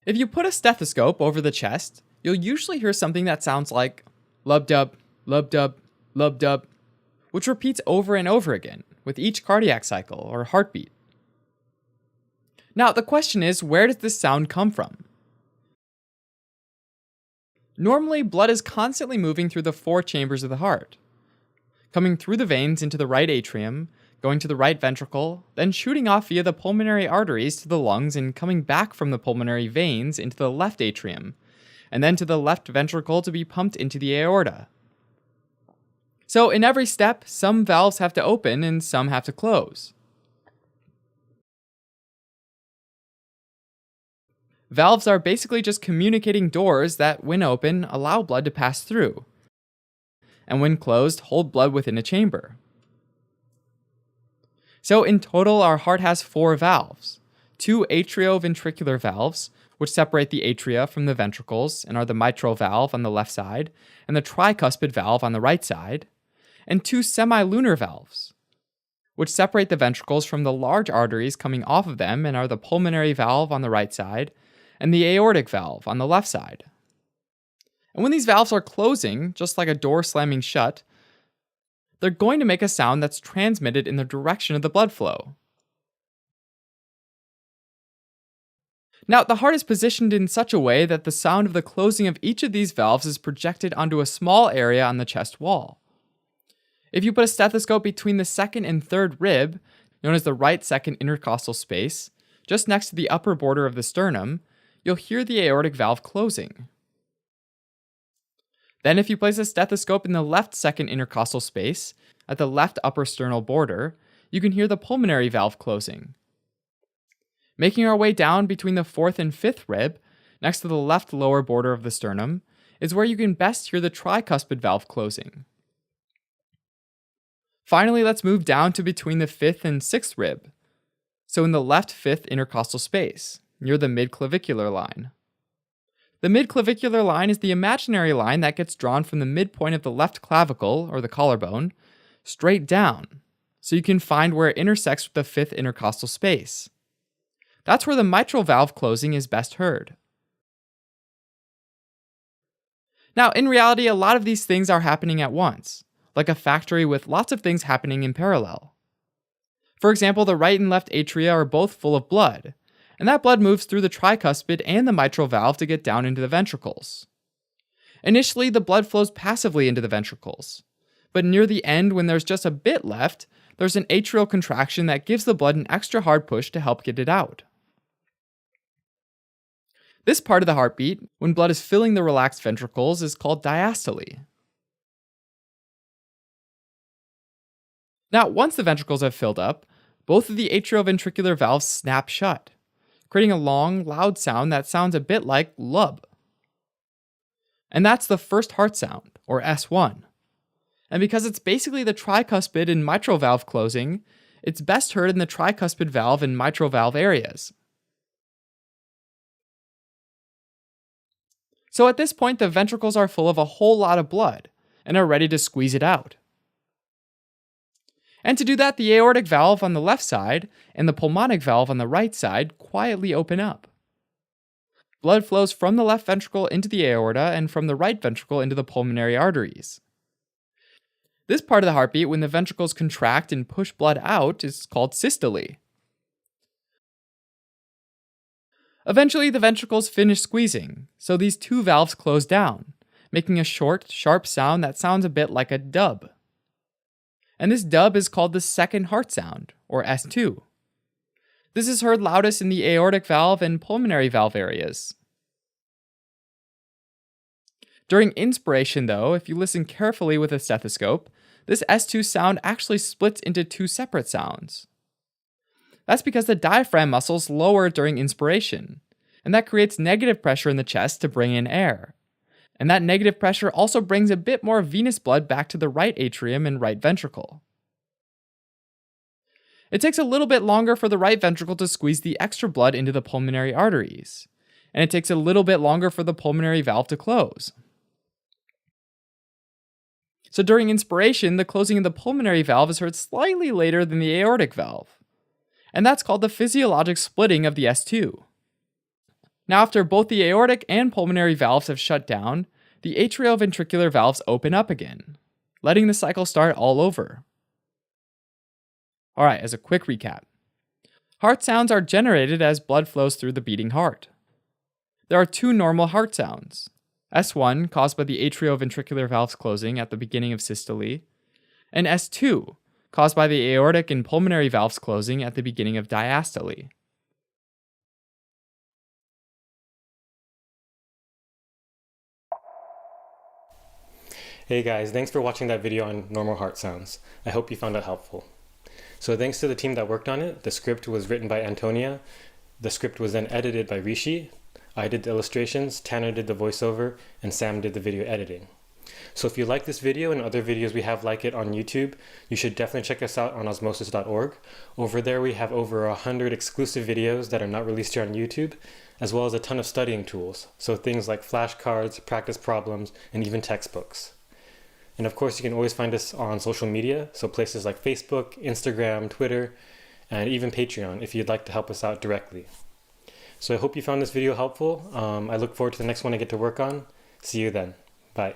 If you put a stethoscope over the chest, you'll usually hear something that sounds like lub dub, lub dub, lub dub, which repeats over and over again with each cardiac cycle or heartbeat. Now, the question is, where does this sound come from? Normally, blood is constantly moving through the four chambers of the heart, coming through the veins into the right atrium, going to the right ventricle, then shooting off via the pulmonary arteries to the lungs and coming back from the pulmonary veins into the left atrium, and then to the left ventricle to be pumped into the aorta. So in every step, some valves have to open and some have to close. Valves are basically just communicating doors that, when open, allow blood to pass through, and when closed, hold blood within a chamber. So in total, our heart has 4 valves. 2 atrioventricular valves, which separate the atria from the ventricles and are the mitral valve on the left side and the tricuspid valve on the right side, and 2 semilunar valves, which separate the ventricles from the large arteries coming off of them and are the pulmonary valve on the right side and the aortic valve on the left side. And when these valves are closing, just like a door slamming shut, they're going to make a sound that's transmitted in the direction of the blood flow. Now, the heart is positioned in such a way that the sound of the closing of each of these valves is projected onto a small area on the chest wall. If you put a stethoscope between the second and third rib, known as the right second intercostal space, just next to the upper border of the sternum, you'll hear the aortic valve closing. Then if you place a stethoscope in the left second intercostal space, at the left upper sternal border, you can hear the pulmonary valve closing. Making our way down between the fourth and fifth rib, next to the left lower border of the sternum, is where you can best hear the tricuspid valve closing. Finally, let's move down to between the fifth and sixth rib, so in the left fifth intercostal space, near the midclavicular line. The midclavicular line is the imaginary line that gets drawn from the midpoint of the left clavicle, or the collarbone, straight down, so you can find where it intersects with the fifth intercostal space. That's where the mitral valve closing is best heard. Now, in reality, a lot of these things are happening at once, like a factory with lots of things happening in parallel. For example, the right and left atria are both full of blood, and that blood moves through the tricuspid and the mitral valve to get down into the ventricles. Initially, the blood flows passively into the ventricles, but near the end, when there's just a bit left, there's an atrial contraction that gives the blood an extra hard push to help get it out. This part of the heartbeat, when blood is filling the relaxed ventricles, is called diastole. Now, once the ventricles have filled up, both of the atrioventricular valves snap shut, creating a long, loud sound that sounds a bit like lub. And that's the first heart sound, or S1. And because it's basically the tricuspid and mitral valve closing, it's best heard in the tricuspid valve and mitral valve areas. So at this point, the ventricles are full of a whole lot of blood and are ready to squeeze it out. And to do that, the aortic valve on the left side and the pulmonic valve on the right side quietly open up. Blood flows from the left ventricle into the aorta and from the right ventricle into the pulmonary arteries. This part of the heartbeat, when the ventricles contract and push blood out, is called systole. Eventually, the ventricles finish squeezing, so these 2 valves close down, making a short, sharp sound that sounds a bit like a dub. And this dub is called the second heart sound, or S2. This is heard loudest in the aortic valve and pulmonary valve areas. During inspiration, though, if you listen carefully with a stethoscope, this S2 sound actually splits into 2 separate sounds. That's because the diaphragm muscles lower during inspiration, and that creates negative pressure in the chest to bring in air. And that negative pressure also brings a bit more venous blood back to the right atrium and right ventricle. It takes a little bit longer for the right ventricle to squeeze the extra blood into the pulmonary arteries, and it takes a little bit longer for the pulmonary valve to close. So during inspiration, the closing of the pulmonary valve is heard slightly later than the aortic valve, and that's called the physiologic splitting of the S2. Now, after both the aortic and pulmonary valves have shut down, the atrioventricular valves open up again, letting the cycle start all over. All right, as a quick recap, heart sounds are generated as blood flows through the beating heart. There are two normal heart sounds: S1, caused by the atrioventricular valves closing at the beginning of systole, and S2, caused by the aortic and pulmonary valves closing at the beginning of diastole. Hey guys, thanks for watching that video on normal heart sounds. I hope you found it helpful. So thanks to the team that worked on it. The script was written by Antonia. The script was then edited by Rishi. I did the illustrations, Tanner did the voiceover, and Sam did the video editing. So if you like this video and other videos we have like it on YouTube, you should definitely check us out on osmosis.org. Over there we have over 100 exclusive videos that are not released here on YouTube, as well as a ton of studying tools. So things like flashcards, practice problems, and even textbooks. And of course, you can always find us on social media, so places like Facebook, Instagram, Twitter, and even Patreon if you'd like to help us out directly. So I hope you found this video helpful. I look forward to the next one I get to work on. See you then. Bye.